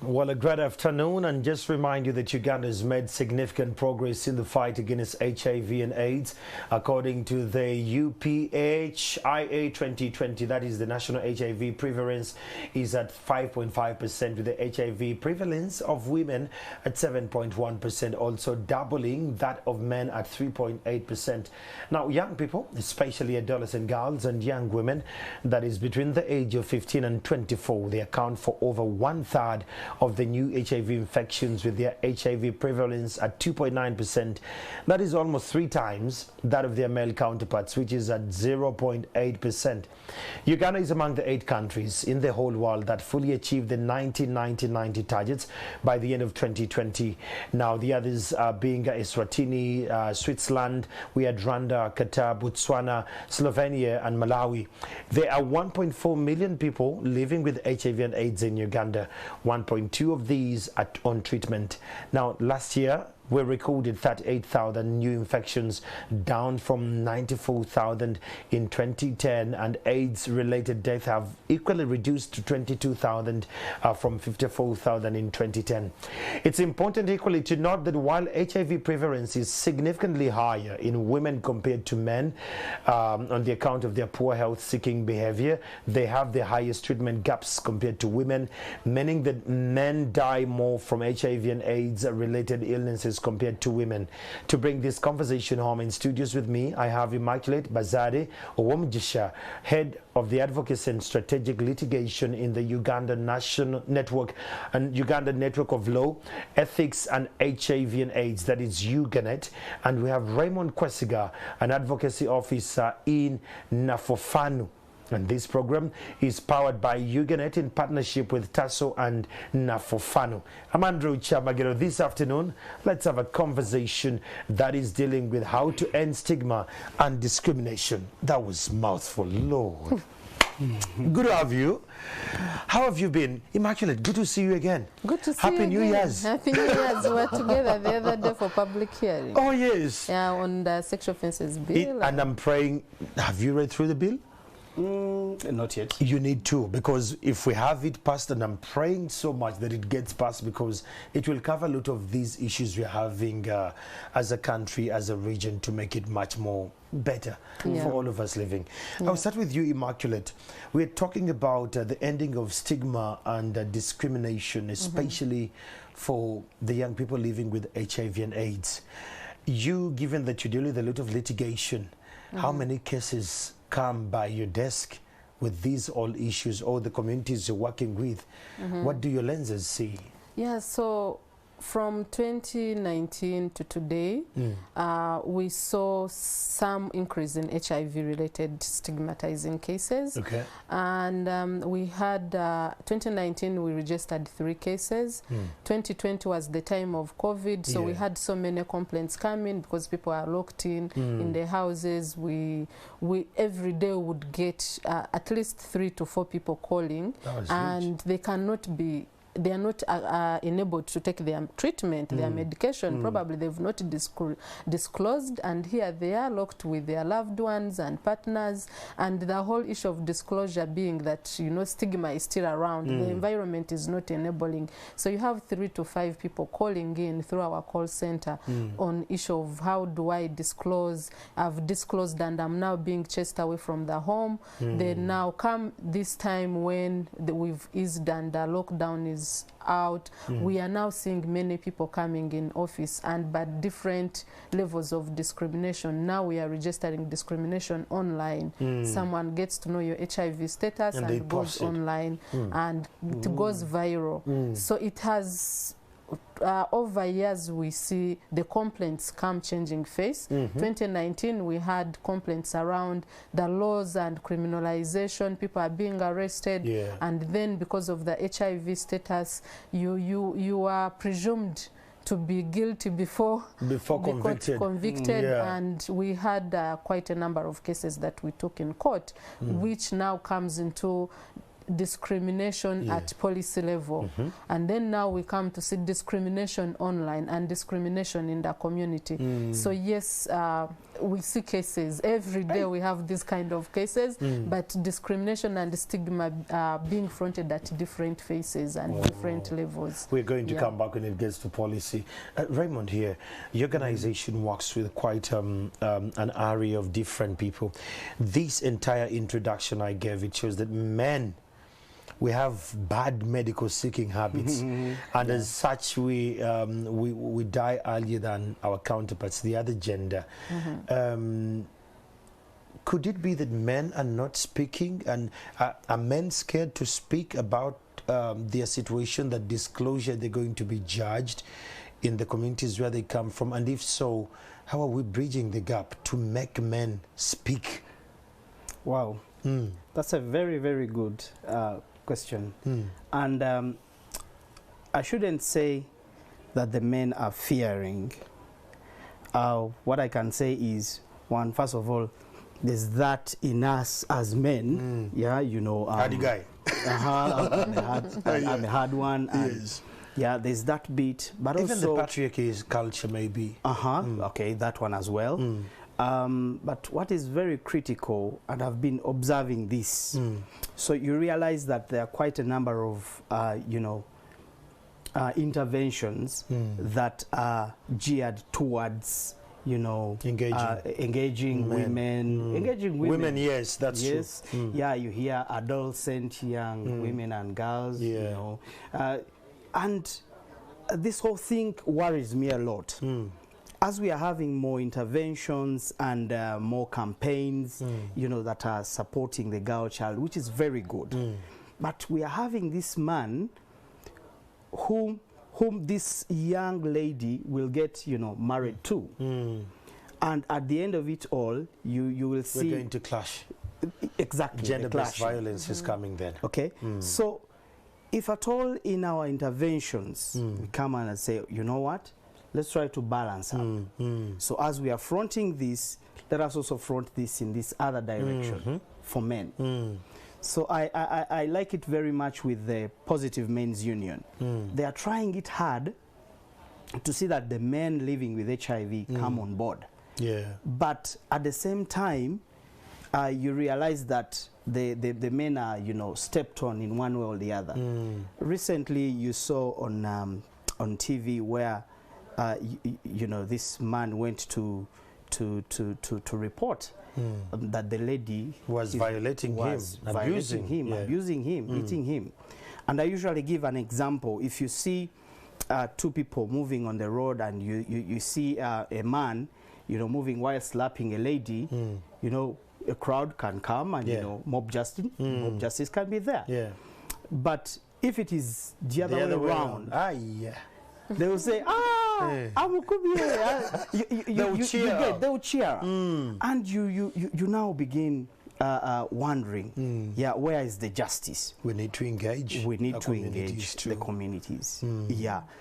Well, a great afternoon, and just remind you that Uganda has made significant progress in the fight against HIV and AIDS. According to the UPHIA 2020, that is the national HIV prevalence, is at 5.5%, with the HIV prevalence of women at 7.1%, also doubling that of men at 3.8%. Now, young people, especially adolescent girls and young women, that is between the age of 15 and 24, they account for over 1/3 of the new HIV infections, with their HIV prevalence at 2.9%. That is almost 3 times that of their male counterparts, which is at 0.8%. Uganda is among the 8 countries in the whole world that fully achieved the 90-90-90 targets by the end of 2020. Now, the others are being Eswatini, Switzerland, we had Rwanda, Qatar, Botswana, Slovenia, and Malawi. There are 1.4 million people living with HIV and AIDS in Uganda. 1.2 of these are on treatment. Now, last year, we recorded 38,000 new infections, down from 94,000 in 2010, and AIDS-related deaths have equally reduced to 22,000 from 54,000 in 2010. It's important equally to note that while HIV prevalence is significantly higher in women compared to men, on the account of their poor health-seeking behavior, they have the highest treatment gaps compared to women, meaning that men die more from HIV and AIDS-related illnesses compared to women. To bring this conversation home, in studios with me, I have Immaculate Bazade Owomujisha, head of the Advocacy and Strategic Litigation in the Uganda National Network and Uganda Network of Law, Ethics and HIV and AIDS, that is UGANET. And we have Raymond Kwesiga, an advocacy officer in Nafofanu. And this program is powered by UGANET in partnership with TASO and Nafofanu. I'm Andrew Chamagero. This afternoon, let's have a conversation that is dealing with how to end stigma and discrimination. That was mouthful, Lord. Good to have you. How have you been? Immaculate, good to see you again. Good to see Happy you New again. Year's. Happy New Year's. We were together the other day for public hearing. Oh, yes. Yeah, on the sexual offences bill. And I'm praying, have you read through the bill? Not yet. You need to, because if we have it passed, and I'm praying so much that it gets passed, because it will cover a lot of these issues we're having as a country, as a region, to make it much more better for all of us living. I'll start with you, Immaculate. We're talking about the ending of stigma and discrimination, especially for the young people living with HIV and AIDS. You, given that you deal with a lot of litigation, how many cases come by your desk with these all issues, or the communities you're working with? What do your lenses see? Yeah, so from 2019 to today, we saw some increase in HIV-related stigmatizing cases. Okay. And we had, 2019, we registered 3 cases. 2020 was the time of COVID, so we had so many complaints coming because people are locked in their houses. We every day would get at least 3 to 4 people calling, and they cannot be, they are not enabled to take their treatment, their medication. Probably they've not disclosed, and here they are locked with their loved ones and partners. And the whole issue of disclosure being that, you know, stigma is still around. The environment is not enabling. So you have 3 to 5 people calling in through our call center on issue of how do I disclose? I've disclosed and I'm now being chased away from the home. Then now come this time when we've eased and the lockdown is out, we are now seeing many people coming in office, and but different levels of discrimination. Now we are registering discrimination online. Someone gets to know your HIV status and goes online, and it goes viral. So it has over years we see the complaints come changing face. 2019 we had complaints around the laws and criminalization, people are being arrested, and then because of the HIV status, you are presumed to be guilty before convicted. And we had quite a number of cases that we took in court, which now comes into discrimination at policy level. And then now we come to see discrimination online and discrimination in the community. So yes, we see cases every day. We have this kind of cases, but discrimination and stigma are being fronted at different phases and different levels. We're going to come back when it gets to policy. Raymond here, your organization works with quite an array of different people. This entire introduction I gave, it shows that men, we have bad medical seeking habits, and as such we die earlier than our counterparts, the other gender. Could it be that men are not speaking, and are men scared to speak about their situation, that disclosure they're going to be judged in the communities where they come from? And if so, how are we bridging the gap to make men speak? Wow, that's a very, very good question. And I shouldn't say that the men are fearing. What I can say is, one, first of all, there's that in us as men. Yeah, you know, hardy guy. I'm a hard one. And yeah, there's that bit, but even also the patriarchy culture maybe. Okay, that one as well. But what is very critical, and I've been observing this, so you realize that there are quite a number of you know, interventions that are geared towards, you know, engaging women, engaging women. Yes, that's true. Yeah, you hear adolescent young women and girls, you know, and this whole thing worries me a lot. As we are having more interventions and more campaigns, you know, that are supporting the girl child, which is very good, but we are having this man whom this young lady will get, you know, married to, and at the end of it all, you will see we're going to clash. Exactly, Gender-based violence is coming then. Okay, so if at all in our interventions we come and say, you know what, let's try to balance up. So as we are fronting this, let us also front this in this other direction for men. So I like it very much with the Positive Men's Union. They are trying it hard to see that the men living with HIV come on board. But at the same time, you realize that the men are, you know, stepped on in one way or the other. Recently, you saw on TV where you know, this man went to report that the lady was violating him, abusing him, beating him. And I usually give an example. If you see two people moving on the road and you see a man, you know, moving while slapping a lady, you know, a crowd can come and, you know, mob justice can be there. But if it is the other way around, they will say, they will cheer. And you now begin wondering, where is the justice? We need to engage. We need to engage the communities.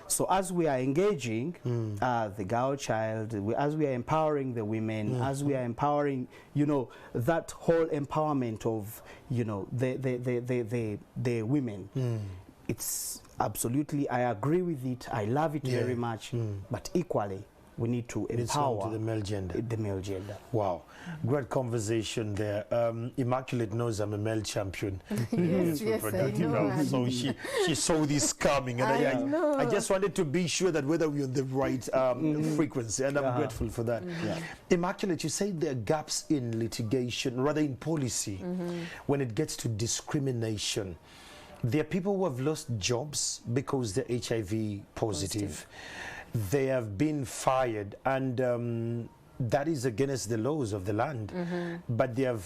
So as we are engaging the girl child, as we are empowering the women, as we are empowering, you know, that whole empowerment of, you know, the women, it's absolutely, I agree with it. I love it very much. But equally, we need to empower the male gender. The male gender. Wow, great conversation there. Immaculate knows I'm a male champion. Yes, I know. So she saw this coming, and I just wanted to be sure that whether we're on the right frequency, and I'm grateful for that. Immaculate, you say there are gaps in litigation, rather in policy, when it gets to discrimination. There are people who have lost jobs because they're HIV positive. They have been fired, and that is against the laws of the land. But they have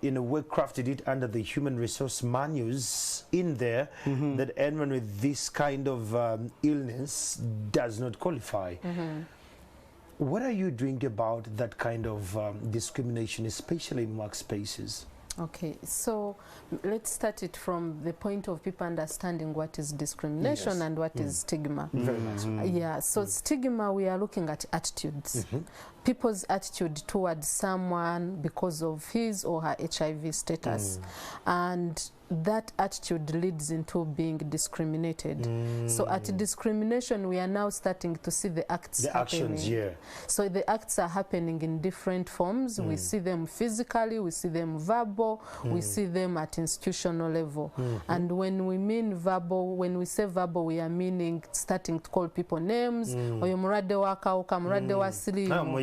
in a way crafted it under the human resource manuals in there that anyone with this kind of illness does not qualify. What are you doing about that kind of discrimination, especially in workspaces? Okay, so let's start it from the point of people understanding what is discrimination and what is stigma. Very much. So stigma, we are looking at attitudes. People's attitude towards someone because of his or her HIV status. And that attitude leads into being discriminated. So at discrimination, we are now starting to see the acts happening. Actions, yeah. So the acts are happening in different forms. We see them physically, we see them verbal, we see them at institutional level. And when we mean verbal, when we say verbal, we are meaning starting to call people names. Oyo murade waka oka murade wa silimu.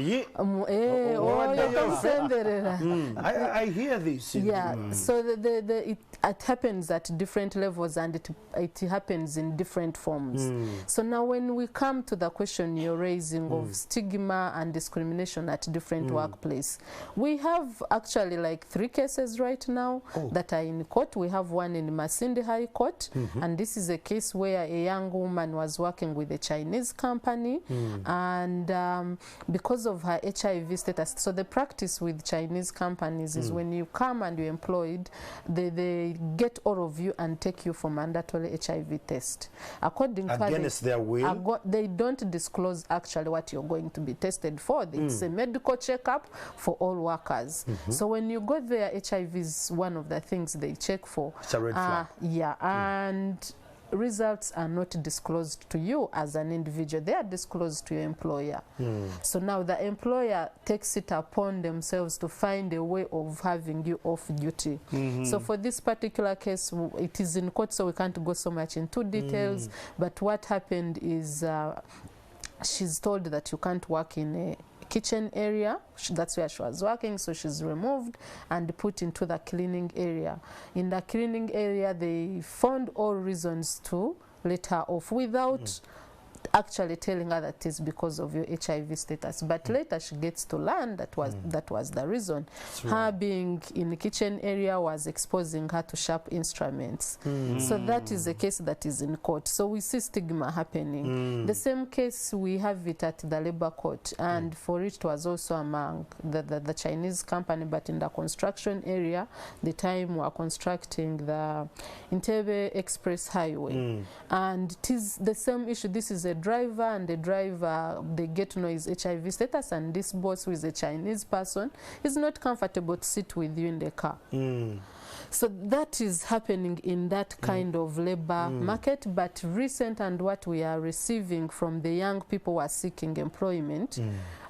I hear this. Yeah, so it happens at different levels, and it happens in different forms. So now when we come to the question you're raising of stigma and discrimination at different workplace, we have actually like 3 cases right now that are in court. We have one in Masindi High Court, and this is a case where a young woman was working with a Chinese company, and because of her HIV status, so the practice with Chinese companies is when you come and you're employed, they get all of you and take you for mandatory HIV test. According to against their will? They don't disclose actually what you're going to be tested for. It's a medical checkup for all workers. So when you go there, HIV is one of the things they check for. It's a red flag. Yeah, and results are not disclosed to you as an individual. They are disclosed to your employer. So now the employer takes it upon themselves to find a way of having you off duty. So for this particular case, it is in court, so we can't go so much into details. But what happened is she's told that you can't work in a kitchen area. That's where she was working, so she's removed and put into the cleaning area. In the cleaning area, they found all reasons to let her off without actually telling her that it's because of your HIV status. But later she gets to learn that was the reason. Her being in the kitchen area was exposing her to sharp instruments. So that is a case that is in court. So we see stigma happening. The same case, we have it at the labor court, and for it was also among the Chinese company, but in the construction area, the time we are constructing the Entebbe Express Highway. And it is the same issue. This is a driver, and the driver, they get to know his HIV status, and this boss, who is a Chinese person, is not comfortable to sit with you in the car. So that is happening in that kind of labor market. But recent, and what we are receiving from the young people who are seeking employment,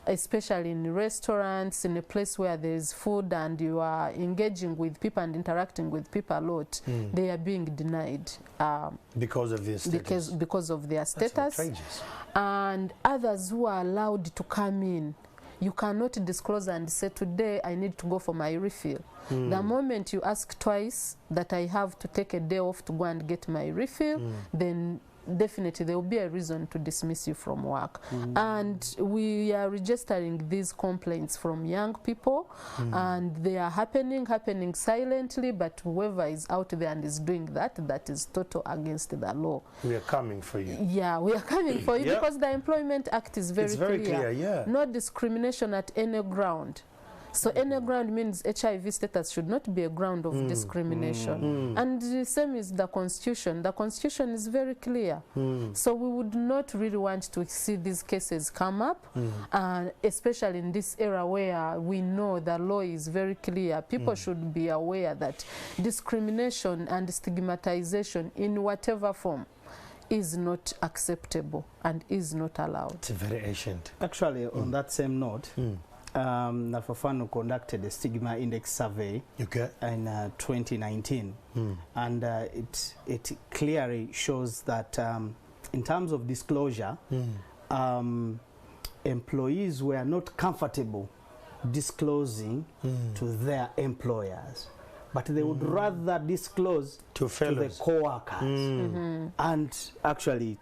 especially in restaurants, in a place where there is food and you are engaging with people and interacting with people a lot, they are being denied because of this status. Because of their status. That's outrageous. And others who are allowed to come in, you cannot disclose and say, today I need to go for my refill. The moment you ask twice that I have to take a day off to go and get my refill, then definitely there will be a reason to dismiss you from work. And we are registering these complaints from young people, and they are happening silently, but whoever is out there and is doing that is total against the law. We are coming for you. Yeah, we are coming for you because the Employment Act is very clear. Yeah. No discrimination at any ground. So any ground means HIV status should not be a ground of discrimination. And the same is the Constitution. The Constitution is very clear. So we would not really want to see these cases come up, especially in this era where we know the law is very clear. People should be aware that discrimination and stigmatization in whatever form is not acceptable and is not allowed. It's very ancient. Actually, on that same note, Nafafano conducted a stigma index survey in 2019, and it clearly shows that in terms of disclosure, employees were not comfortable disclosing to their employers, but they would rather disclose to the co-workers. And actually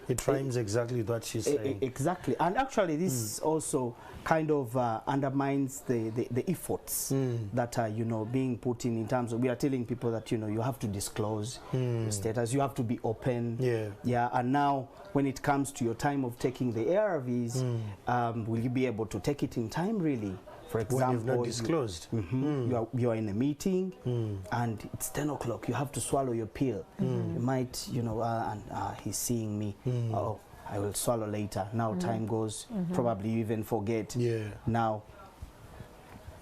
it rhymes exactly with what she's saying. Exactly. And actually this also kind of undermines the efforts that are, being put in terms of, we are telling people that, you have to disclose your status, you have to be open. And now when it comes to your time of taking the ARVs, will you be able to take it in time really? For example, when you've not disclosed. You are in a meeting and it's 10 o'clock, you have to swallow your pill. You might, he's seeing me. Oh, I will swallow later. Now time goes, probably you even forget. Now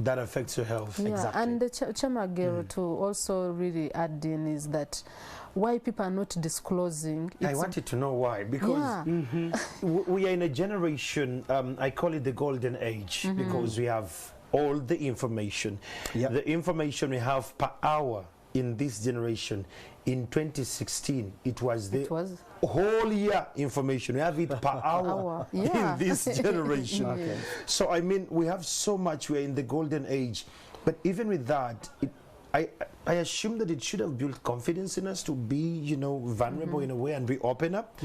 That affects your health. Yeah, Exactly. and the Chamagero to also really add in is that why people are not disclosing. I wanted to know why, because we are in a generation, I call it the golden age, because we have all the information. Yep. The information we have per hour in this generation. In 2016, it was the whole year information. We have it per hour in this generation. Okay. So, I mean, we have so much. We're in the golden age. But even with that, I assume that it should have built confidence in us to be, you know, vulnerable in a way and be open up.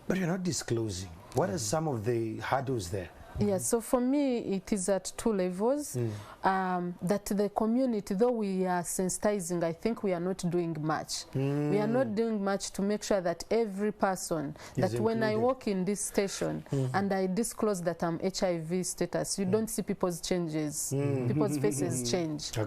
But you're not disclosing. What are some of the hurdles there? Yeah, so for me, it is at two levels. That the community, though we are sensitizing, I think we are not doing much. We are not doing much to make sure that every person, that when I walk in this station and I disclose that I'm HIV status, you don't see people's changes. People's faces change. So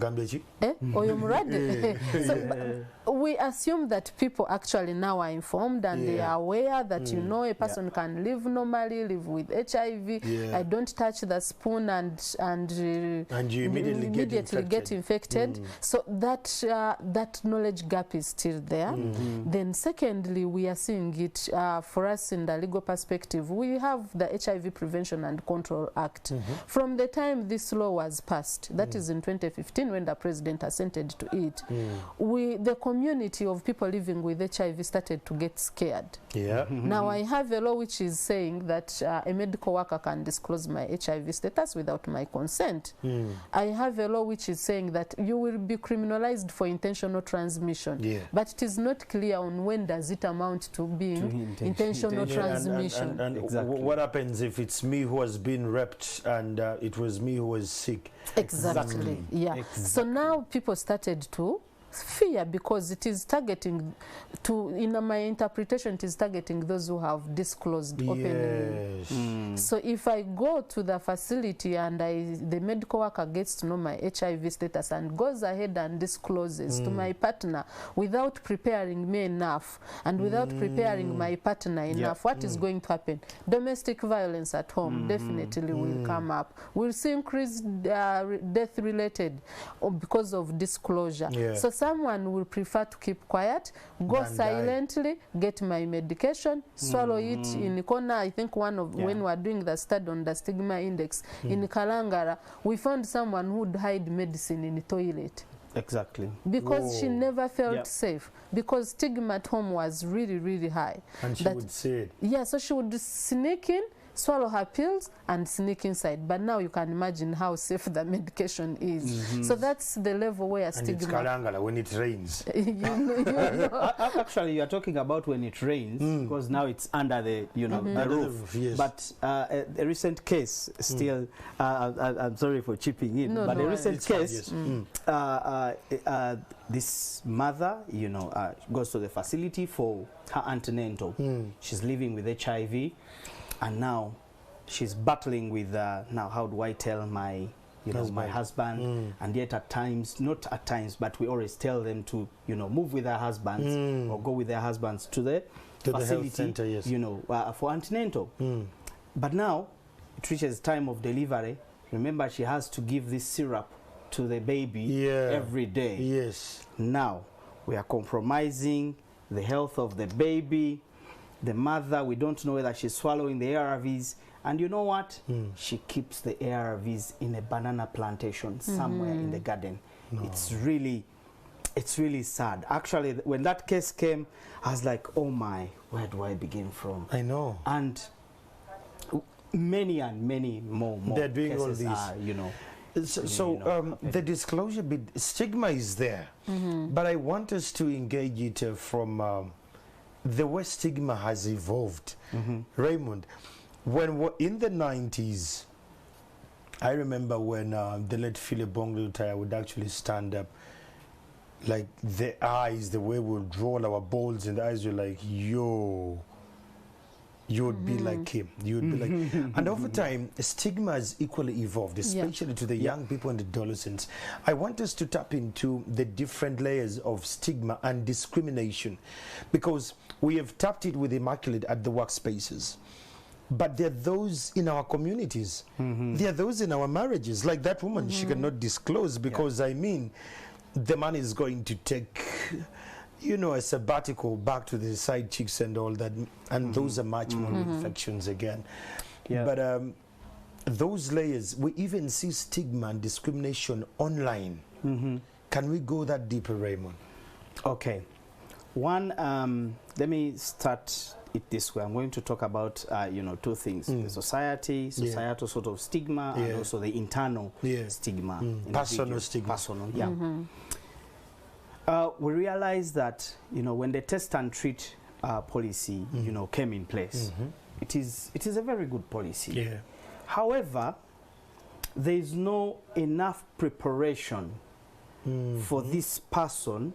we assume that people actually now are informed and they are aware that, you know, a person can live normally, live with HIV. I don't touch the spoon and you immediately get infected. So that that knowledge gap is still there. Then secondly, we are seeing it for us in the legal perspective. We have the HIV Prevention and Control Act. From the time this law was passed, that is in 2015 when the president assented to it, the community of people living with HIV started to get scared. Now I have a law which is saying that a medical worker can disclose my HIV status without my consent. I have a law which is saying that you will be criminalized for intentional transmission. But it is not clear on when does it amount to being intentional transmission. And what happens if it's me who has been raped and it was me who was sick? Exactly. So now people started to fear because it is targeting to, in my interpretation, it is targeting those who have disclosed openly. So if I go to the facility and the medical worker gets to know my HIV status and goes ahead and discloses to my partner without preparing me enough and without preparing my partner enough, what is going to happen? Domestic violence at home definitely will come up. We'll see increased death related because of disclosure. So someone will prefer to keep quiet, go silently, get my medication, swallow it in the corner. I think one of when we were doing the study on the stigma index in Kalangara, we found someone who would hide medicine in the toilet. Exactly. Because she never felt safe. Because stigma at home was really, really high. And she would say it. Yeah, so she would sneak in, swallow her pills and sneak inside. But now you can imagine how safe the medication is. So that's the level where stigma. And it's Kalangala when it rains. you know. Actually, you are talking about when it rains because now it's under the the roof. But a recent case still. I'm sorry for chipping in, but a recent case. This mother, goes to the facility for her antenatal. She's living with HIV. And now she's battling with now how do I tell my my husband, and yet at times, not at times, but we always tell them to move with their husbands or go with their husbands to the facility, the health center, for antenatal. But now it reaches time of delivery. Remember, she has to give this syrup to the baby every day. Now we are compromising the health of the baby. The mother, we don't know whether she's swallowing the ARVs. And you know what? She keeps the ARVs in a banana plantation somewhere in the garden. It's really sad. Actually, when that case came, I was like, oh my, where do I begin from? I know. And many and many more they're doing cases all these. So the disclosure bit, stigma is there. But I want us to engage it from the way stigma has evolved. Raymond, when we're in the 90s, I remember when the late Philip Bonglutai would actually stand up, like the eyes, the way we would roll our balls in the eyes, you're like, yo, you would be like him. You would be like, and over time, stigma has equally evolved, especially to the young people and adolescents. I want us to tap into the different layers of stigma and discrimination, because we have tapped it with Immaculate at the workspaces. But there are those in our communities. There are those in our marriages. Like that woman, she cannot disclose because, I mean, the man is going to take, you know, a sabbatical back to the side chicks and all that. And those are much more infections again. But those layers, we even see stigma and discrimination online. Can we go that deeper, Raymond? Okay. One, let me start it this way. I'm going to talk about, you know, two things. The societal sort of stigma, and also the internal stigma. Personal stigma. Personal, we realize that, you know, when the test and treat policy, you know, came in place, it is a very good policy. However, there is no enough preparation for this person,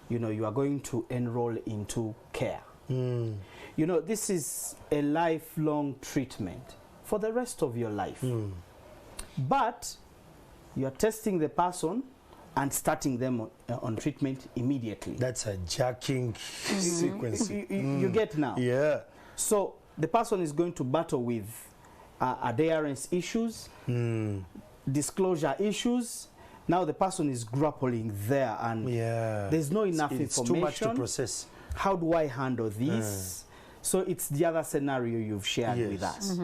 you know, you are going to enroll into care. You know, this is a lifelong treatment for the rest of your life. But you are testing the person and starting them on treatment immediately. That's a jacking sequence. You get now? Yeah. So the person is going to battle with adherence issues, disclosure issues. Now the person is grappling there, and there's no enough information. It's too much to process. How do I handle this? So it's the other scenario you've shared with us.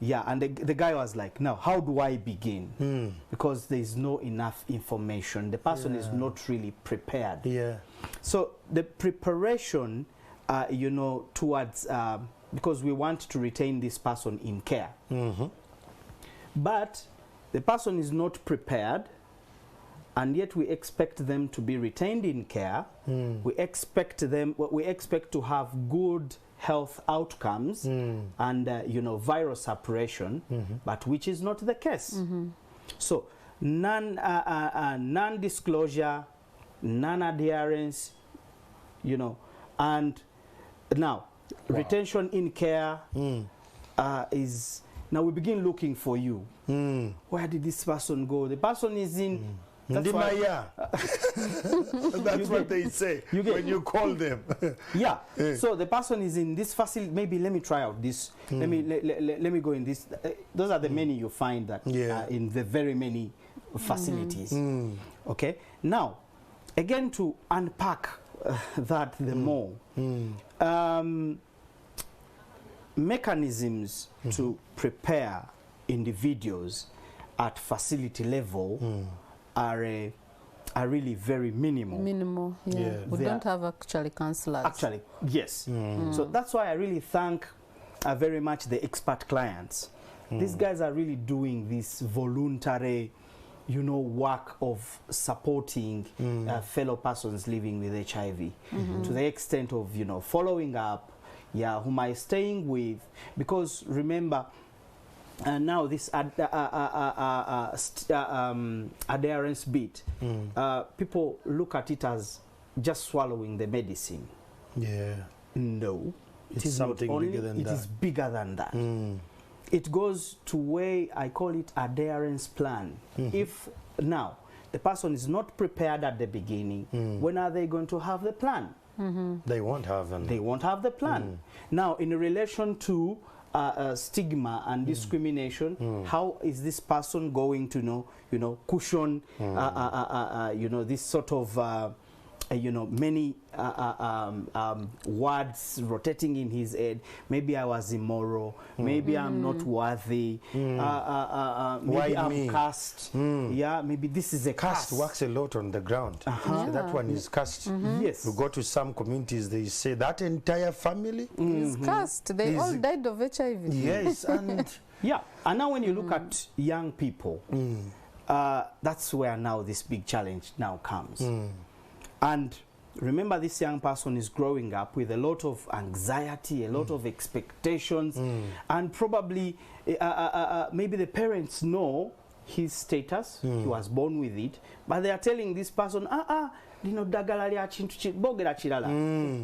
Yeah, and the guy was like, now, how do I begin? Because there's no enough information. The person is not really prepared. So the preparation, you know, towards, because we want to retain this person in care. But the person is not prepared, and yet we expect them to be retained in care. We expect to have good health outcomes and you know, virus suppression, but which is not the case. So non-disclosure, non-adherence, you know, and now retention in care is, now we begin looking for you. Where did this person go? The person is in That's what they say when you call them. So the person is in this facility. Maybe let me try out this. Let me go in this. Those are the many you find that in the very many facilities. Okay. Now, again, to unpack that the more mechanisms to prepare individuals at facility level are really very minimal. We don't have actually counselors. Actually, yes. So that's why I really thank very much the expert clients. These guys are really doing this voluntary, you know, work of supporting fellow persons living with HIV to the extent of, you know, following up, whom I staying with, because remember, now this adherence bit, people look at it as just swallowing the medicine. No, it is something bigger than that. It is bigger than that. It goes to way, I call it adherence plan. If now the person is not prepared at the beginning, when are they going to have the plan? They won't have them. They won't have the plan. Now, in relation to stigma and discrimination, how is this person going to cushion you know, this sort of you know, many words rotating in his head? Maybe I was immoral, maybe I'm not worthy, maybe I'm cursed. Maybe this is a Cast works a lot on the ground. So that one is cast. Yes. You go to some communities, they say that entire family is cast. They all died of HIV. Yes, and and now when you look at young people, that's where now this big challenge now comes. And remember, this young person is growing up with a lot of anxiety, a lot of expectations, and probably maybe the parents know his status, he was born with it, but they are telling this person,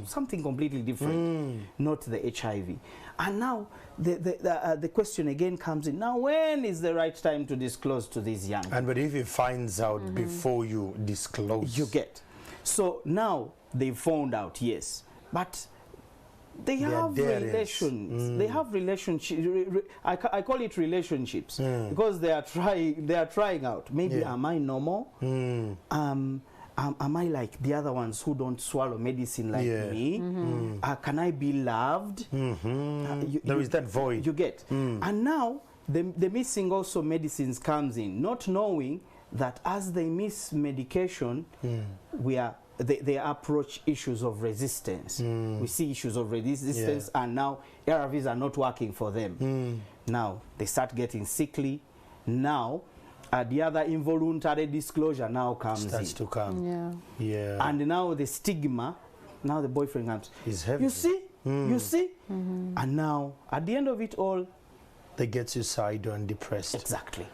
something completely different, not the HIV. And now the question again comes in, now when is the right time to disclose to these young people? And but if he finds out before you disclose, you get. So now they found out, yes, but they have relations. They have relationships. I call it relationships because they are trying out. Maybe am I normal? Am I like the other ones who don't swallow medicine like me? Can I be loved? There is that void. You get. And now the missing also medicines comes in, not knowing that as they miss medication, they approach issues of resistance. We see issues of resistance, and now ARVs are not working for them. Now they start getting sickly. Now the other involuntary disclosure now starts to come. And now the stigma, now the boyfriend comes. Is heavy. You see, you see, and now at the end of it all, they get suicidal and depressed. Exactly.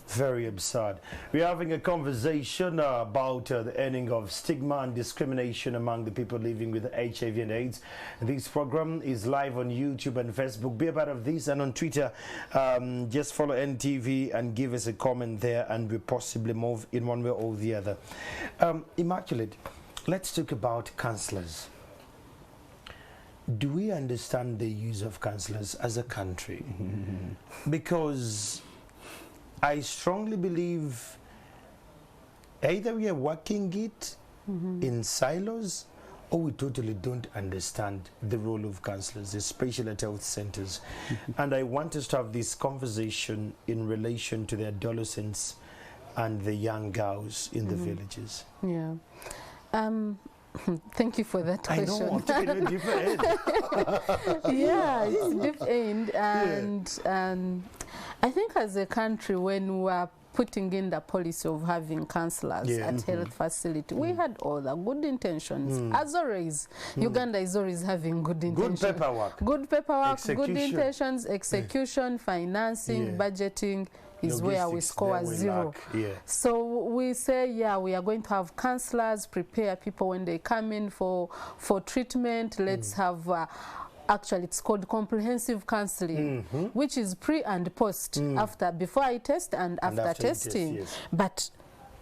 Very absurd. We're having a conversation about the ending of stigma and discrimination among the people living with HIV and AIDS. This program is live on YouTube and Facebook. Be a part of this, and on Twitter, just follow NTV and give us a comment there, and we'll possibly move in one way or the other. Immaculate, let's talk about counsellors. Do we understand the use of counsellors as a country? Because I strongly believe either we are working it in silos, or we totally don't understand the role of counsellors, especially at health centers. And I want us to have this conversation in relation to the adolescents and the young girls in the villages. Yeah. Thank you for that question. I know, I'm taking a deep end. Yeah, it's deep end, and I think as a country, when we are putting in the policy of having counsellors at health facility, we had all the good intentions. As always, Uganda is always having good intentions. Good paperwork, good intentions, execution, financing, budgeting is where we score zero. So we say, we are going to have counsellors, prepare people when they come in for treatment. Let's have actually, it's called comprehensive counseling, which is pre and post, before I test and after testing. But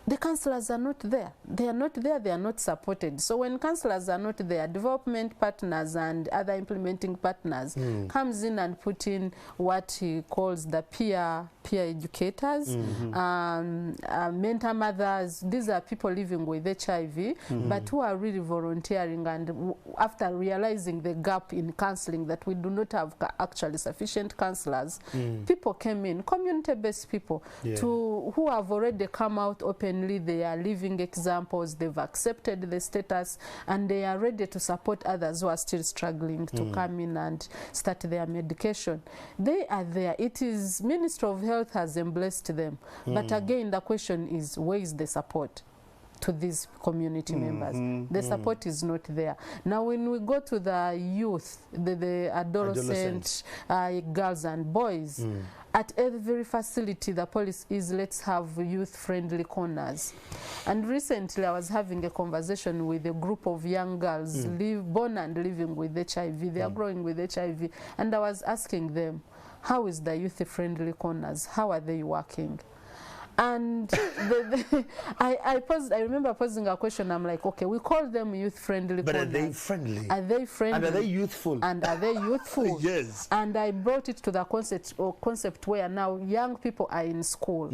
the counsellors are not there. They are not there. They are not supported. So when counsellors are not there, development partners and other implementing partners comes in and put in what he calls the peer educators, mentor mothers. These are people living with HIV, but who are really volunteering, and after realizing the gap in counseling, that we do not have actually sufficient counsellors, people came in, community-based people, who have already come out openly. They are living examples. They've accepted the status, and they are ready to support others who are still struggling to come in and start their medication. They are there. It is Ministry of Health has embraced them. But again, the question is, where is the support to these community members? The support is not there. Now, when we go to the youth, the adolescent girls and boys, at every facility, the policy is, let's have youth-friendly corners. And recently, I was having a conversation with a group of young girls born and living with HIV. They are growing with HIV. And I was asking them, how is the youth-friendly corners? How are they working? And I remember posing a question. I'm like, okay, we call them youth-friendly corners. But are they friendly? Are they friendly? And are they youthful? And are they youthful? Yes. And I brought it to the concept where now young people are in school.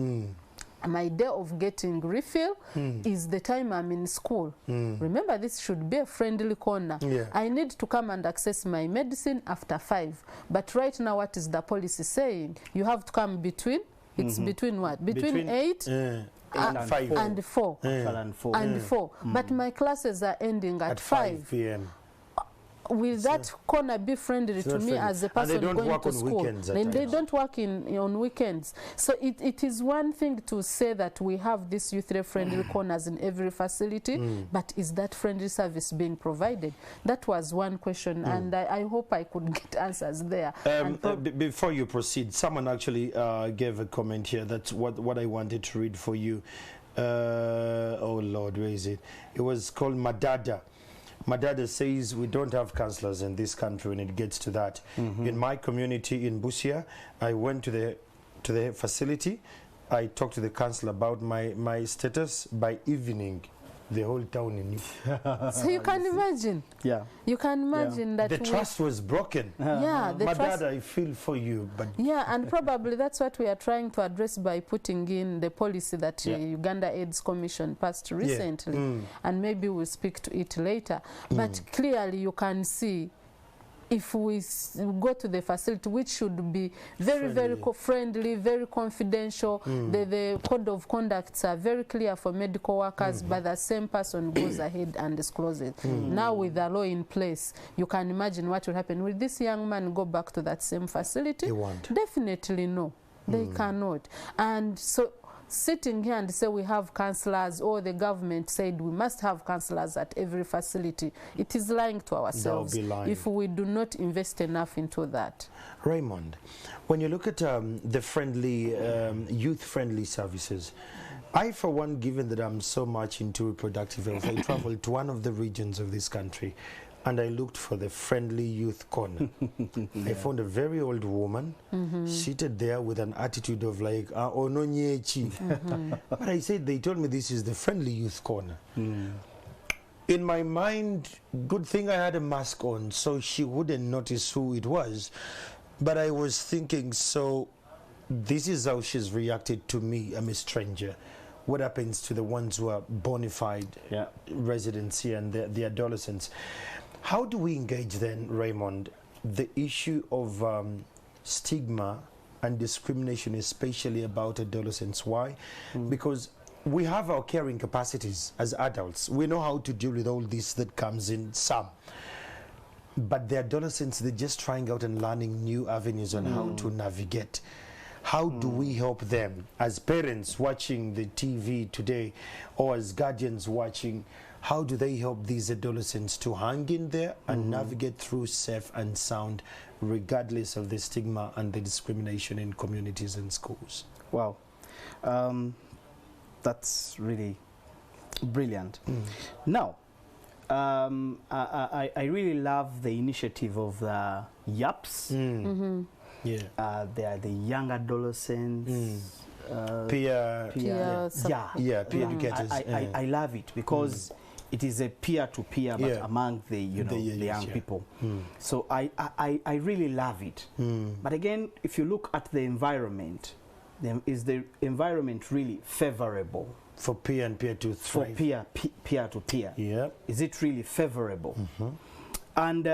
My day of getting refill is the time I'm in school. Remember, this should be a friendly corner. I need to come and access my medicine after 5. But right now, what is the policy saying? You have to come between. It's between what? Between 8 and 4. And 4. But my classes are ending at 5 p.m. Will that corner be friendly to me as a person going to school? They don't work on weekends. So it is one thing to say that we have these youth-friendly corners in every facility, but is that friendly service being provided? That was one question, and I hope I could get answers there. Before you proceed, someone actually gave a comment here. That's what I wanted to read for you. Oh Lord, where is it? It was called Madada. Madada says we don't have counsellors in this country when it gets to that. In my community in Busia, I went to the facility. I talked to the counsellor about my status. By evening, the whole town in you. So you can imagine. Yeah. You can imagine that the trust was broken. Yeah, the My trust. dad, I feel for you, but Yeah, and probably that's what we are trying to address by putting in the policy that Uganda AIDS Commission passed recently, and maybe we'll speak to it later. But clearly you can see, if we go to the facility, which should be very, very friendly, very confidential, the code of conducts are very clear for medical workers, but the same person goes ahead and discloses it. Now with the law in place, you can imagine what will happen. Will this young man go back to that same facility? He won't. Definitely no. They cannot. And so sitting here and say we have counselors, or the government said we must have counselors at every facility, it is lying to ourselves if we do not invest enough into that. Raymond, when you look at the friendly, youth-friendly services, I, for one, given that I'm so much into reproductive health, I traveled to one of the regions of this country and I looked for the friendly youth corner. I found a very old woman seated there with an attitude of like, oh no nyechi. But I said, they told me this is the friendly youth corner. In my mind, good thing I had a mask on so she wouldn't notice who it was. But I was thinking, so this is how she's reacted to me, I'm a stranger. What happens to the ones who are bona fide residents here and the adolescents? How do we engage then, Raymond, the issue of stigma and discrimination, especially about adolescents? Why? Because we have our caring capacities as adults. We know how to deal with all this that comes in some. But the adolescents, they're just trying out and learning new avenues on how to navigate. How do we help them as parents watching the TV today, or as guardians watching? How do they help these adolescents to hang in there and navigate through safe and sound, regardless of the stigma and the discrimination in communities and schools? Wow. That's really brilliant. Now, I really love the initiative of the YAPs. They are the young adolescents. Peer educators. I love it because it is a peer-to-peer, but among the young people. So I really love it. But again, if you look at the environment, then is the environment really favorable for peer and peer to thrive? For peer-to-peer. Is it really favorable? And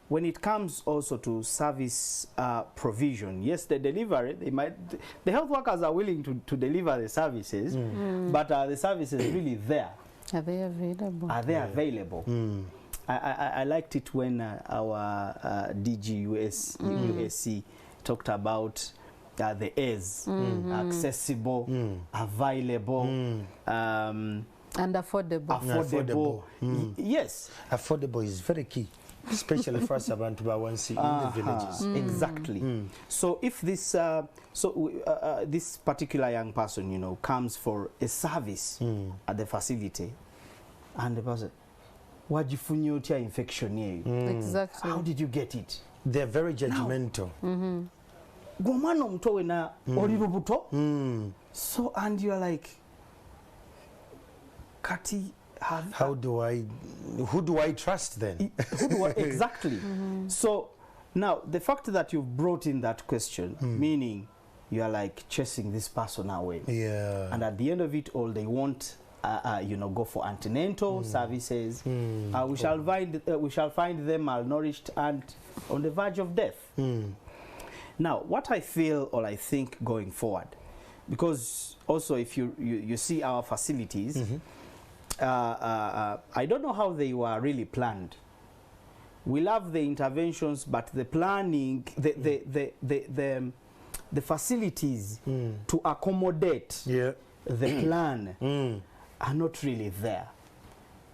when it comes also to service provision, yes, the delivery, the health workers are willing to deliver the services, but are the services really there? Are they available? Are they available? I liked it when our DG USC talked about the A's, accessible, available, and affordable. Yes. Affordable is very key, especially for us around Bawansi in the villages. Exactly. So if this this particular young person, comes for a service at the facility, and the person, wajifunyotia infection here. Exactly. How did you get it? They're very judgmental. So, and you're like, Kati, who do I trust then? Exactly. So now the fact that you've brought in that question, meaning you are like chasing this person away, and at the end of it all, they want go for antenatal services. We shall find them malnourished and on the verge of death. Now, what I feel or I think going forward, because also if you see our facilities, I don't know how they were really planned. We love the interventions, but the planning, the facilities to accommodate the plan are not really there.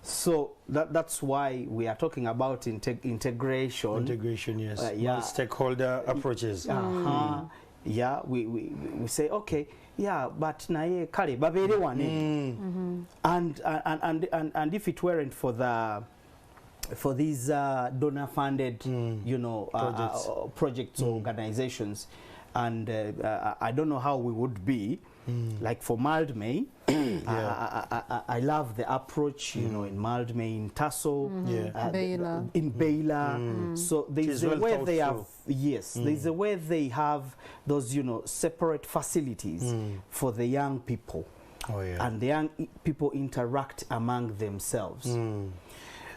So that's why we are talking about integration. Integration, yes. Stakeholder approaches. Yeah, we say, okay, yeah, but na kale babere wane. And if it weren't for these donor funded projects or organizations, and I don't know how we would be. Like for Mildmay, I love the approach, you know, in Mildmay, in Tasso, Baylor. in Baylor. So there's a way they have, there's a way they have those, you know, separate facilities for the young people. And the young people interact among themselves.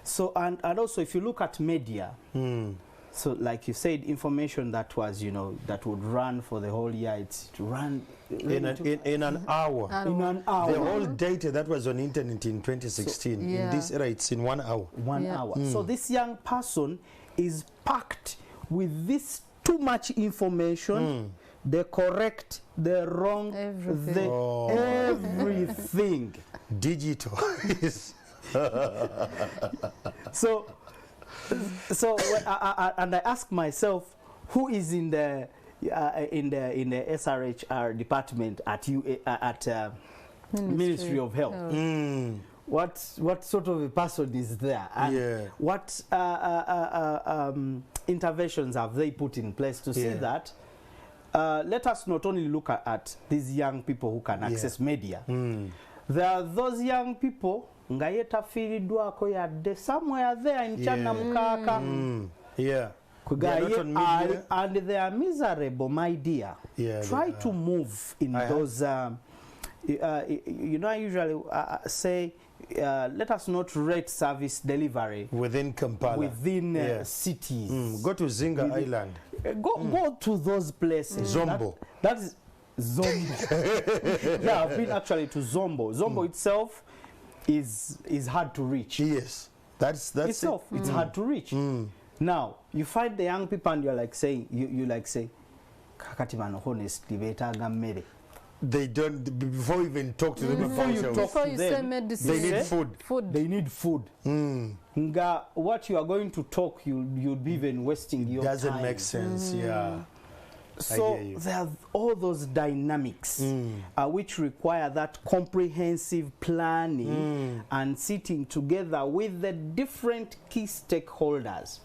So, and also if you look at media, so like you said, information that was, you know, that would run for the whole year, it's to run in an hour. In an hour. The whole data that was on internet in 2016, So, in this era, it's in 1 hour. 1 hour. So this young person is packed with this too much information, the correct, the wrong, Everything. everything. Digital. So and I ask myself, who is in the SRHR department at Ministry of Health? What sort of a person is there? And what interventions have they put in place to see that? Let us not only look at these young people who can access media. There are those young people ngayeta firidwako yadde somewhere there in Chana Mukaka. And they are miserable, my dear. Try to move in those. You know, I usually say, let us not rate service delivery within Kampala, within cities. Go to Zinga Island. Go to those places. Zombo. That is Zombo. Yeah, I've been actually to Zombo. Zombo itself is hard to reach. Yes, that's itself. It's hard to reach. Now you find the young people and you're like saying, you like say, kakati mano honestly betaga mmere. They don't, before you even talk to them, before you say medicine, they need food. They need food. Nga, what you are going to talk, you'll be even wasting your time. Doesn't make sense. So there are all those dynamics which require that comprehensive planning and sitting together with the different key stakeholders.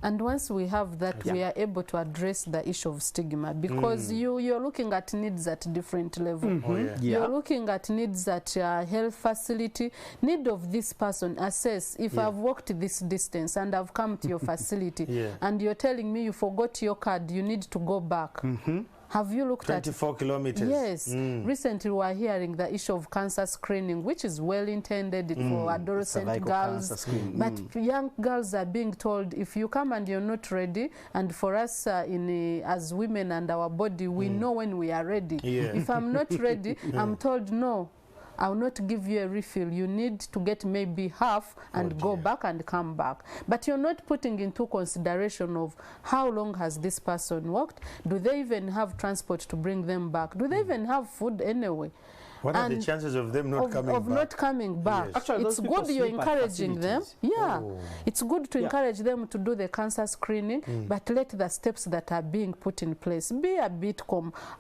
And once we have that, we are able to address the issue of stigma, because you're looking at needs at different levels. You're looking at needs at health facility, need of this person, assess if I've walked this distance and I've come to your facility and you're telling me you forgot your card, you need to go back. Have you looked 24 kilometers? Yes. Recently we are hearing the issue of cancer screening, which is well intended for adolescent girls. But young girls are being told, if you come and you're not ready, and for us as women and our body, we know when we are ready. If I'm not ready, I'm told, no, I'll not give you a refill. You need to get maybe half and go back and come back. But you're not putting into consideration of how long has this person walked? Do they even have transport to bring them back? Do they even have food anyway? What are the chances of them not coming back? Actually, it's good you're encouraging them. It's good to encourage them to do the cancer screening, but let the steps that are being put in place be a bit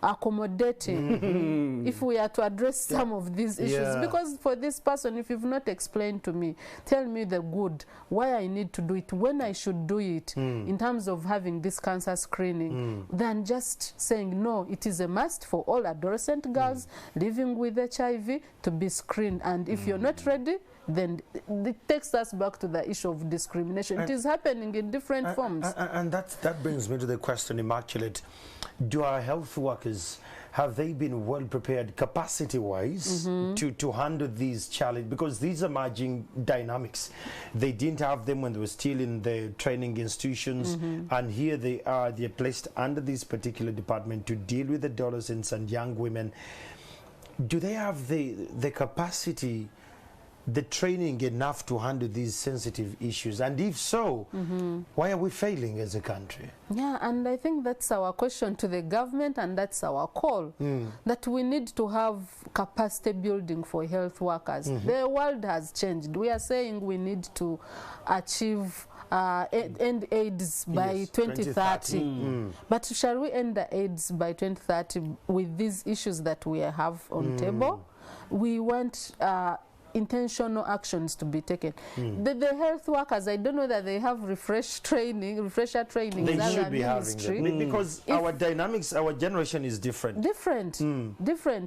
accommodating if we are to address some of these issues. Because for this person, if you've not explained to me, tell me the good, why I need to do it, when I should do it, in terms of having this cancer screening, than just saying, no, it is a must for all adolescent girls living with HIV to be screened, and if you're not ready, then it takes us back to the issue of discrimination. It is happening in different forms. And that brings me to the question, Immaculate. Do our health workers, have they been well prepared capacity-wise to handle these challenges? Because these are emerging dynamics. They didn't have them when they were still in the training institutions, and here they are, they're placed under this particular department to deal with adolescents and young women. Do they have the capacity, the training enough to handle these sensitive issues? And if so, why are we failing as a country? Yeah, and I think that's our question to the government, and that's our call, that we need to have capacity building for health workers. The world has changed. We are saying we need to achieve end AIDS by 2030. But shall we end the AIDS by 2030 with these issues that we have on table? We want intentional actions to be taken. The health workers, I don't know that they have refresher training. They should be having it because our dynamics, our generation is different. Different.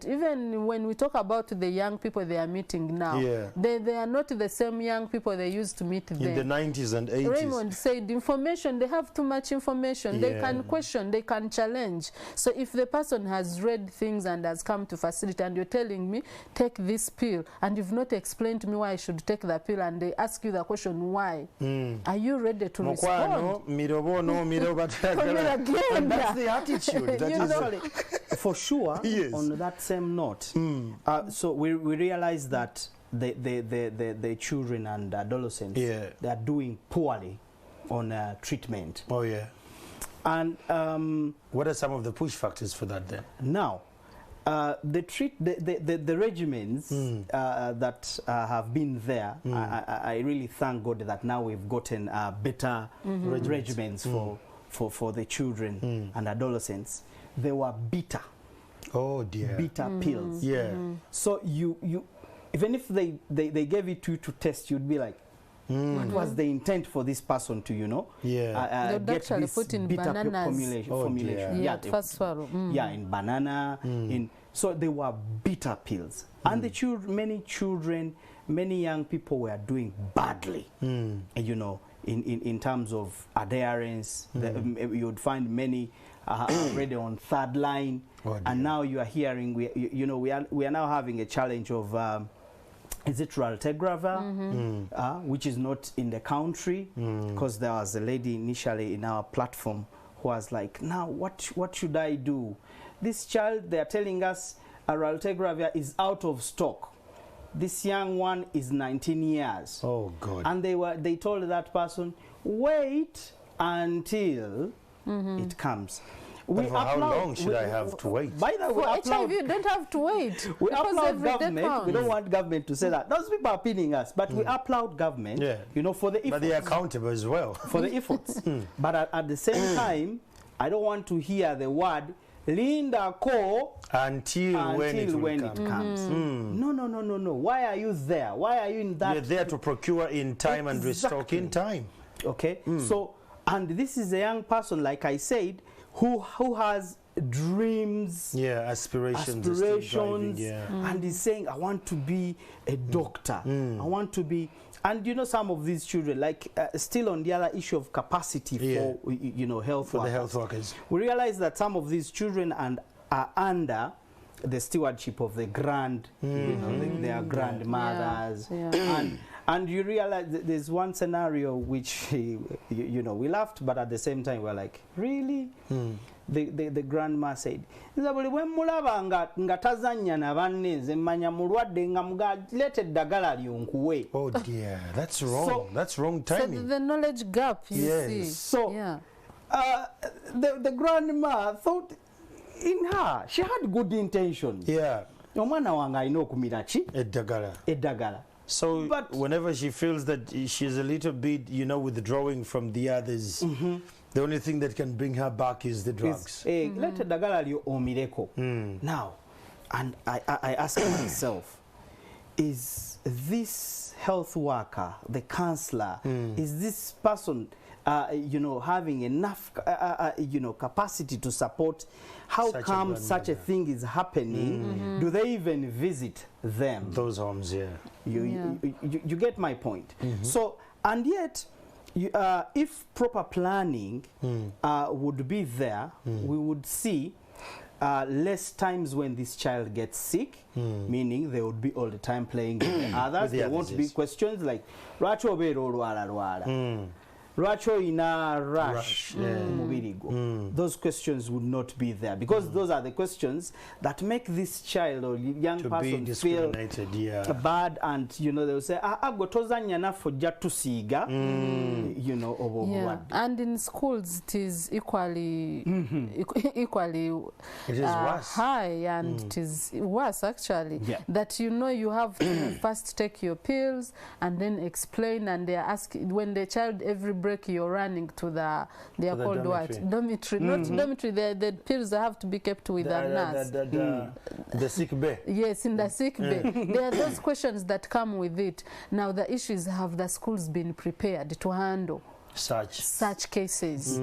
Even when we talk about the young people they are meeting now, they are not the same young people they used to meet then. In the 90s and 80s. Raymond said information, they have too much information. They can question, they can challenge. So if the person has read things and has come to facility and you're telling me, take this pill, and you've not explained to me why I should take the pill, and they ask you the question, why? Are you ready to respond? And that's the attitude. For sure, on that same note, so we realize that the children and adolescents, they are doing poorly on treatment. Oh yeah. And what are some of the push factors for that then? Now, the regimens that have been there, I really thank God that now we've gotten better regimens for the children and adolescents. They were bitter. Oh dear. Bitter pills. Yeah. So you even if they gave it to you to test, you'd be like, what was the intent for this person to, they'd get actually this put in bitter bananas. formulation. First swallow. In banana. So they were bitter pills. And the many children, many young people were doing badly, in terms of adherence. You would find many already on third line. And now you are hearing, we are now having a challenge of, is it Raltegravir, which is not in the country, because there was a lady initially in our platform who was like, now what should I do? This child, they are telling us Raltegravir is out of stock. This young one is 19 years. Oh God. And they told that person, wait until it comes. But for how long should I have to wait? By the way, for HIV, you don't have to wait. We applaud government. We don't want government to say that. Those people are pinning us, but we applaud government, for the efforts. But they are accountable as well. For the efforts. But at the same time, I don't want to hear the word Linda Co until when it comes. No. Why are you there? Why are you in that? You're there to procure in time and restock in time. Okay. So, and this is a young person, like I said, who has dreams, aspirations, and he's saying, I want to be a doctor. I want to be, and some of these children, like still on the other issue of capacity for health workers. The health workers. We realize that some of these children are under the stewardship of the their grandmothers, and you realize there's one scenario which we laughed, but at the same time we're like, really? The grandma said, oh dear, that's wrong. So, that's wrong timing. So the knowledge gap, you see. So the grandma thought in her, she had good intentions. Yeah. Edagala. So but whenever she feels that she's a little bit, withdrawing from the others, the only thing that can bring her back is the drugs. Now, and I ask myself, is this health worker, the counselor, is this person, having enough, capacity to support? How come such a thing is happening? Do they even visit them? Those homes, You get my point. So, and yet, if proper planning would be there, we would see less times when this child gets sick, meaning they would be all the time playing with the others. There won't be questions like, Racho ina rush. Those questions would not be there, because those are the questions that make this child or young person feel bad, and they'll say, and in schools it is equally it is worse. High, and it is worse actually, that you have to first take your pills and then explain, and they ask when the child every break break, you're running to they are called dormitory. what? Dormitory. Not dormitory, the pills have to be kept with a nurse. The sick bay. Yes, in the sick bay. There are those questions that come with it. Now the issue is, have the schools been prepared to handle such cases?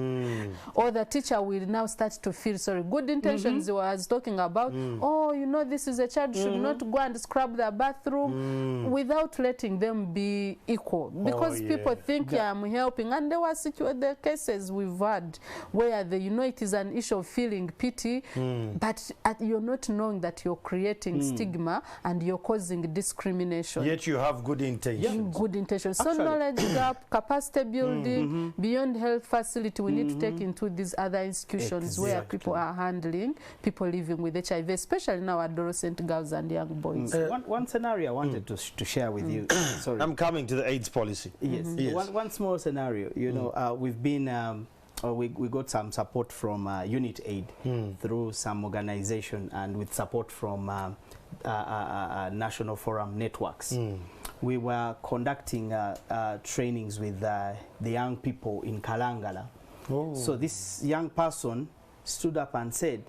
Or the teacher will now start to feel sorry. Good intentions was talking about, oh, you know, this is a child, should not go and scrub the bathroom, without letting them be equal. Because people think, yeah, I'm helping. And there were the cases we've had where you know it is an issue of feeling pity, but you're not knowing that you're creating stigma and you're causing discrimination. Yet you have good intentions. Good intentions. So knowledge gap, capacity building, beyond health facility, we need to take into these other institutions where people are handling people living with HIV, especially now adolescent girls and young boys. One scenario I wanted to share with you. Sorry. I'm coming to the AIDS policy. Yes. One small scenario. You know, we've been we got some support from Unit Aid through some organization and with support from National Forum Networks. We were conducting trainings with the young people in Kalangala. So this young person stood up and said,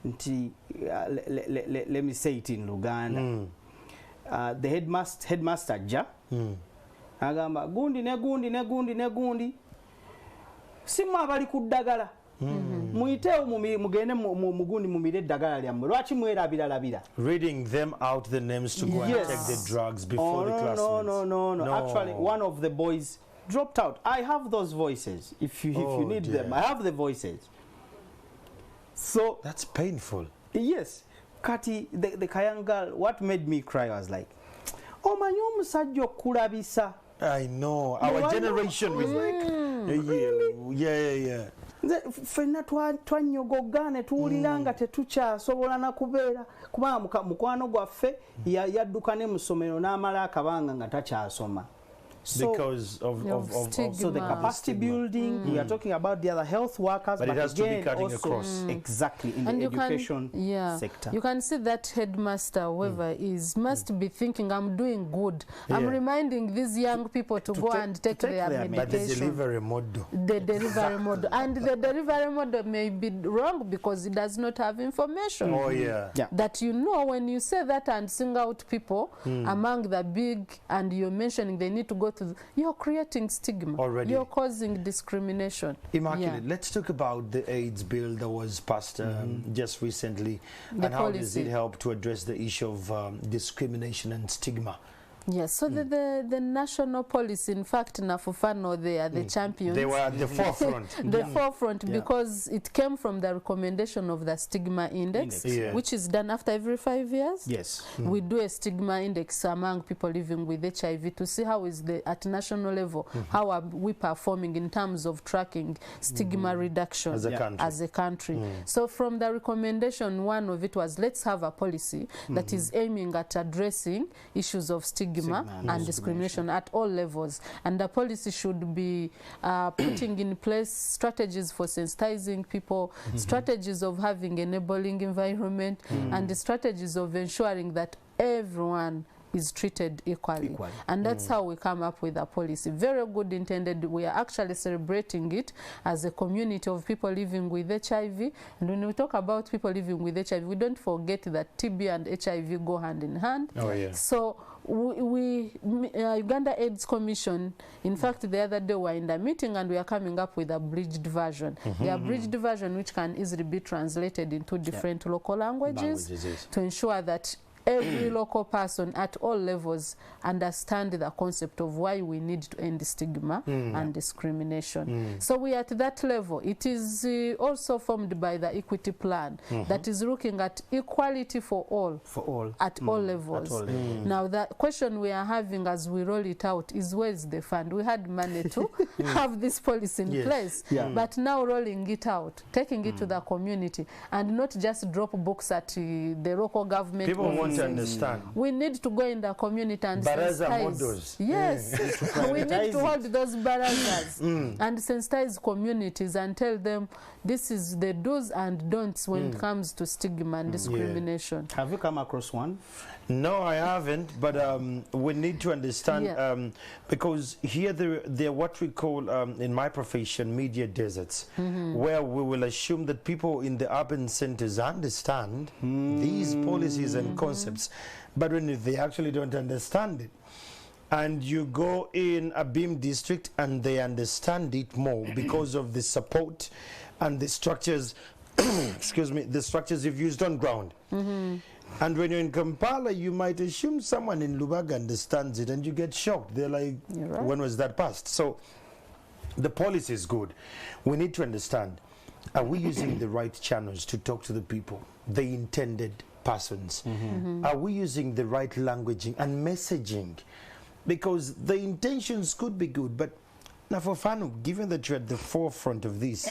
let me say it in Luganda. The headmaster ja agamba gundi ne gundi ne gundi ne gundi simu abali kuddagala muitewo mugende mugundi mumire eddagala lyammwe lwaki mwerabiralabira. Reading them out the names to go and take the drugs before the classmates. No. Actually, one of the boys dropped out. I have those voices. If you need them, I have the voices. So that's painful. Yes. Kati, the Kayan girl, what made me cry was like, oh my musajja okulabisa. I know. Our generation was like, yeah. Fenna twanyogogane tuwuliranga tetukyasobola na kubeera kubanga mukwano gwaffe yadduka ne mu ssomero n'amala akabanga nga takyasoma. Because of so the capacity building, we are talking about the other health workers, but it has again, to be cutting also across. Exactly, in the education sector. You can see that headmaster, whoever is, must be thinking, I'm doing good. I'm reminding these young people to go and take their medication. But the delivery model. The delivery model. And the delivery model may be wrong because it does not have information. That you know when you say that and sing out people among the big, and you're mentioning they need to go to, you're creating stigma. Already. You're causing discrimination. Immaculate, let's talk about the AIDS bill that was passed just recently. And how does it help to address the issue of discrimination and stigma? Yes, so the national policy, in fact, Nafufano, they are the champions. They were at the forefront. Forefront because it came from the recommendation of the Stigma Index, which is done after every 5 years. Yes. We do a Stigma Index among people living with HIV to see how is at national level, how are we performing in terms of tracking stigma reduction as a country. So from the recommendation, one of it was, let's have a policy that is aiming at addressing issues of stigma and discrimination at all levels, and the policy should be putting in place strategies for sensitizing people, strategies of having enabling environment, and the strategies of ensuring that everyone is treated equally. And that's how we come up with a policy. Very good intended. We are actually celebrating it as a community of people living with HIV. And when we talk about people living with HIV, we don't forget that TB and HIV go hand in hand. So Uganda AIDS Commission, in fact, the other day we were in the meeting and we are coming up with a bridged version. The abridged version which can easily be translated into different local languages to ensure that every local person at all levels understand the concept of why we need to end stigma and discrimination. So we are at that level. It is also formed by the equity plan that is looking at equality for all at all levels. Now the question we are having as we roll it out is, where is the fund? We had money to have this policy in place, but now rolling it out, taking it to the community, and not just drop books at the local government. People want need to understand. We need to go in the community and Baraza sensitize. modos. Yes, we need to hold those barazas and sensitize communities and tell them this is the do's and don'ts when it comes to stigma and discrimination. Have you come across one? No, I haven't, but we need to understand because here they're what we call in my profession media deserts, where we will assume that people in the urban centers understand these policies and concepts, but when they actually don't understand it. And you go in a BIM district and they understand it more because of the support and the structures, excuse me, the structures you've used on ground. And when you're in Kampala, you might assume someone in Lubaga understands it and you get shocked. They're like, when was that passed? So the policy is good. We need to understand, are we using the right channels to talk to the people, the intended persons? Are we using the right languaging and messaging? Because the intentions could be good, but now for Fanu, given that you're at the forefront of this,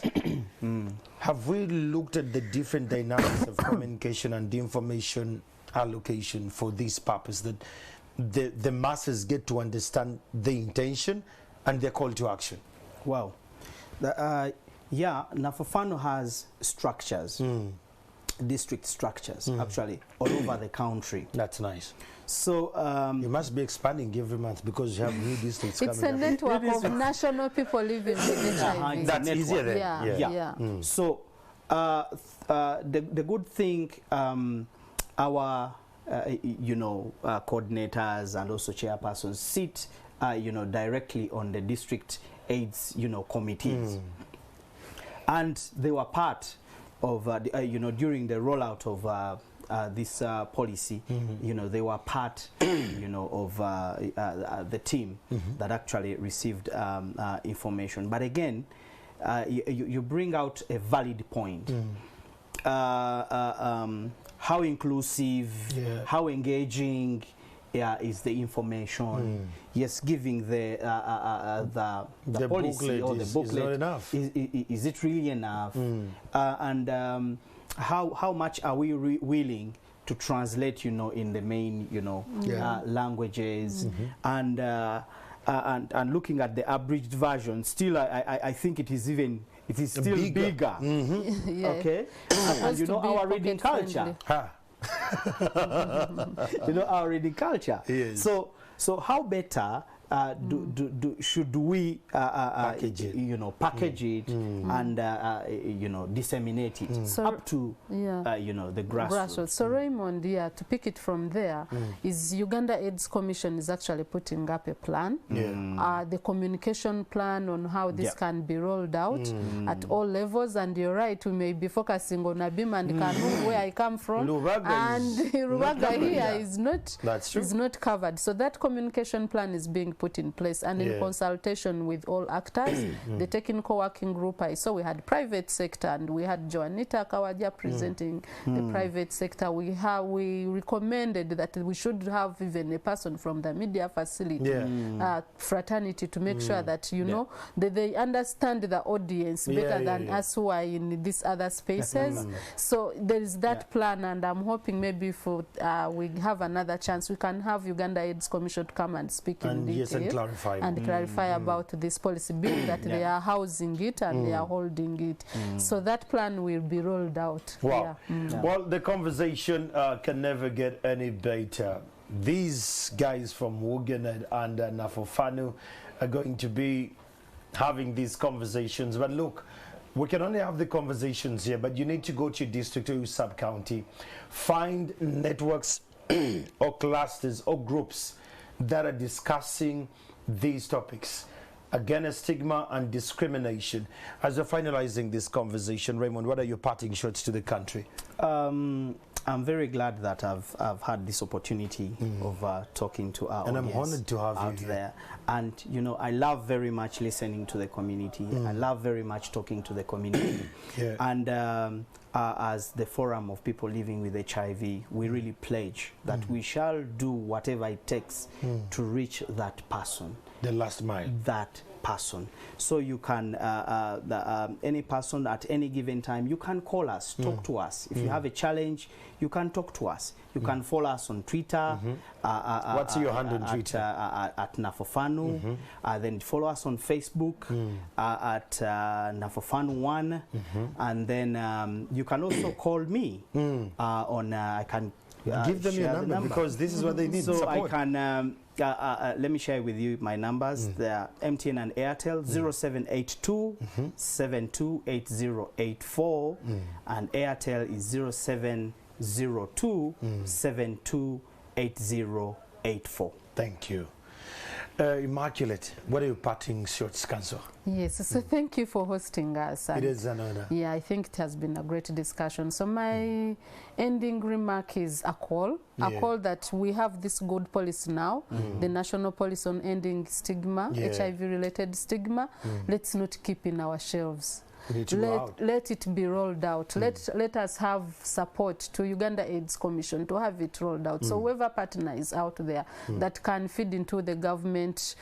have we looked at the different dynamics of communication and information allocation for this purpose, that the masses get to understand the intention and their call to action? Wow. Yeah, Nafafano has structures, district structures, actually, all over the country. That's nice. So you must be expanding every month because you have new districts coming. It's a network of national people living with HIV. That's easier then. Yeah. So the good thing, our coordinators and also chairpersons sit directly on the district AIDS committees, and they were part of during the rollout of this policy. They were part of the team that actually received information. But again, you bring out a valid point. How inclusive, how engaging is the information? Yes, giving the policy booklet or the booklet is not enough. Is it really enough? And how much are we willing to translate, in the main, languages? And looking at the abridged version, still, I think it is still bigger. Okay, and our reading culture. Our reading culture. Yes. So how better should we package it, and disseminate it up to the grassroots. So Raymond, to pick it from there, is Uganda AIDS Commission is actually putting up a plan, the communication plan on how this can be rolled out at all levels. And you're right, we may be focusing on Abim and Kanungu, where I come from, Rubaga here is not covered. So that communication plan is being put in place, and in consultation with all actors, the technical working group. I saw we had private sector, and we had Joanita Kawaja presenting the private sector. We recommended that we should have even a person from the media facility, fraternity, to make sure that that they understand the audience better than us who are in these other spaces. So there is that plan, and I'm hoping maybe for we have another chance, we can have Uganda AIDS Commission to come and speak in detail and clarify about this policy, being that they are housing it and they are holding it. So that plan will be rolled out. Wow. Well, the conversation can never get any better. These guys from UGANET and Nafofanu are going to be having these conversations. But look, we can only have the conversations here, but you need to go to your district or your sub-county, find networks or clusters or groups that are discussing these topics. Again, stigma and discrimination. As we're finalizing this conversation, Raymond, what are your parting shots to the country? I'm very glad that I've had this opportunity of talking to our and I'm honored to have out you there. And I love very much listening to the community. I love very much talking to the community. And as the forum of people living with HIV, we really pledge that we shall do whatever it takes to reach that person. The last mile. That person. So you can, any person at any given time, you can call us, talk to us. If you have a challenge, you can talk to us. You can follow us on Twitter. What's your handle on Twitter? At Nafofanu. Then follow us on Facebook at Nafofanu1. And then you can also call me on, I can give them your number, because this is what they need. So support. I can, let me share with you my numbers. They're MTN and Airtel, 0782 728084, and Airtel is 0702 728084. Thank you. Immaculate, what are your parting shots, Council? Yes, so thank you for hosting us. It is an honor. Yeah, I think it has been a great discussion. So my ending remark is a call that we have this good policy now, the national policy on ending stigma, HIV-related stigma. Let's not keep in our shelves. Let it be rolled out. Let us have support to Uganda AIDS Commission to have it rolled out. So whoever partner is out there that can feed into the government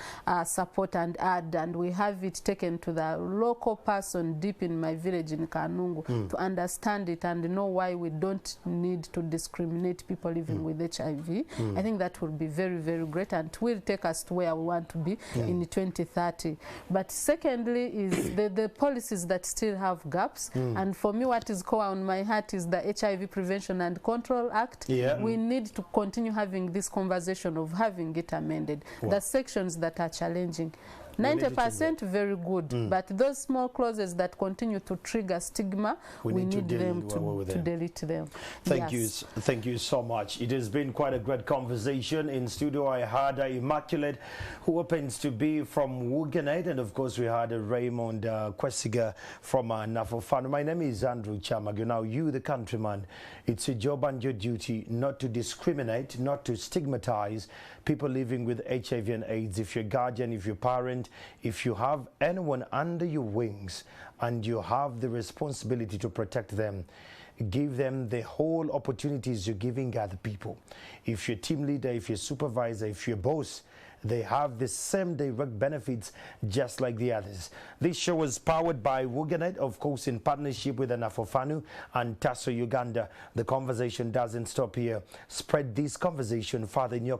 support and add, and we have it taken to the local person deep in my village in Kanungu to understand it and know why we don't need to discriminate people living with HIV. I think that will be very, very great, and will take us to where we want to be in 2030. But secondly is the policies that still have gaps, and for me what is core on my heart is the HIV Prevention and Control Act. We need to continue having this conversation of having it amended. The sections that are challenging, 90% very good, but those small clauses that continue to trigger stigma, we need them to delete them. Thank you so much. It has been quite a great conversation. In studio I had Immaculate, who happens to be from UGANET, and of course we had Raymond Kwesiga from Nafofanu. My name is Andrew Chamag. Now you, the countryman, it's your job and your duty not to discriminate, not to stigmatize people living with HIV and AIDS. If you're a guardian, if you're a parent, if you have anyone under your wings and you have the responsibility to protect them, give them the whole opportunities you're giving other people. If you're a team leader, if you're a supervisor, if you're a boss, they have the same direct benefits just like the others. This show was powered by UGANET, of course, in partnership with Nafofanu and Tasso Uganda. The conversation doesn't stop here. Spread this conversation further in your